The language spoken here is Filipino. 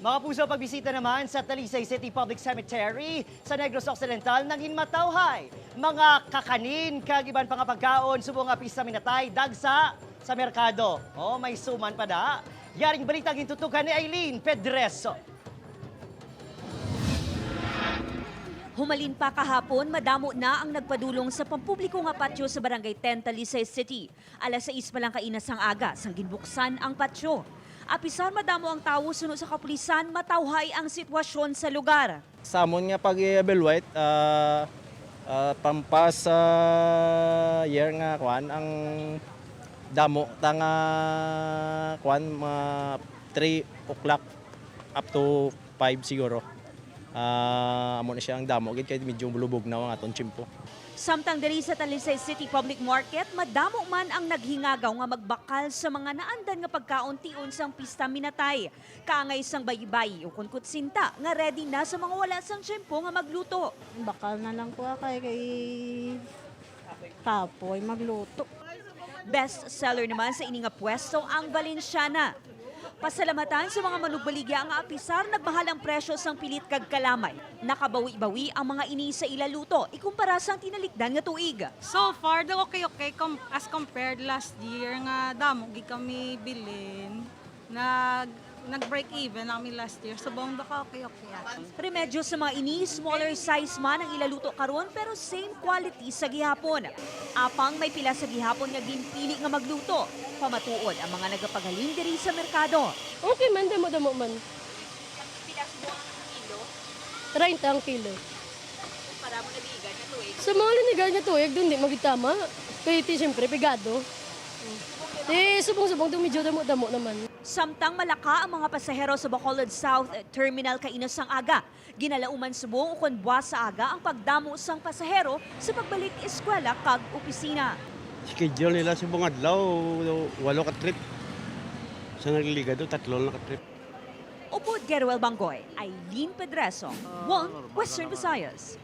Mga puso, pagbisita naman sa Talisay City Public Cemetery sa Negros Occidental naging matawhay. Mga kakanin, kagiban pa nga pagkaon, subong nga pista minatay, dagsa sa merkado. Oh, may suman pa da. Yaring balita gintutukan ni Aileen Pedreso. Humalin pa kahapon, madamo na ang nagpadulong sa pampubliko nga patio sa Barangay 10, Talisay City. Alas 6 pa lang kainas ang aga, sang ginbuksan ang patio. Apisar madamo ang tao sunod sa kapulisan, matawhay ang sitwasyon sa lugar. Samon nga pag-evaluate, pampas year nga kwan ang damo tanga kwan mga 3 o'clock up to 5 siguro. Amo na siya ang damo gid kay medyo bulubog na ang aton chimpo. Samtang diri sa Talisay City Public Market, madamo man ang naghingagaw nga magbakal sa mga naandan nga pagkaon-tion sang pista minatay. Kaangay sang baybay o kunkutsinta nga ready na sa mga wala sang tiyempo nga magluto. Bakal na lang po kay tapoy magluto. Best seller naman sa ini nga pwesto ang Valenciana. Pasalamatan sa mga manugbaligya ang apisar, nagmahal ang presyo sang pilit kag kalamay. Nakabawi-bawi ang mga ini sa ilaluto, ikumpara sang tinalikdan nga tuig. So far, daw okay as compared last year nga damo gi kami bilin. Nag-break even kami last year. So bong ka okay. Remedyo sa mga ini, smaller size man ang ilaluto karon pero same quality sa gihapon. Apang may pila sa gihapon nga ginpili nga magluto. Pamatuod ang mga nagapagaling diri sa merkado. Okay man, damo man. Pila subo ang kilo? 30 ang kilo. Para mo nabigan nga tuig. Sa mga linigan nga tuwag, doon di magitama. Kaya iti siyempre, pigado. Subong-subong, medyo damo-damo naman. Samtang malaka ang mga pasahero sa Bacolod South Terminal kainos sang aga. Ginalauman subong ukon buwas sa aga ang pagdamo sang pasahero sa pagbalik eskwela kag opisina. Schedule nila sa mga adlaw, 8 ka trip. Sa nagliliga doon, 3 na ka trip. Upod Geruel Bangoy, Aileen Pedreso, One Western Visayas.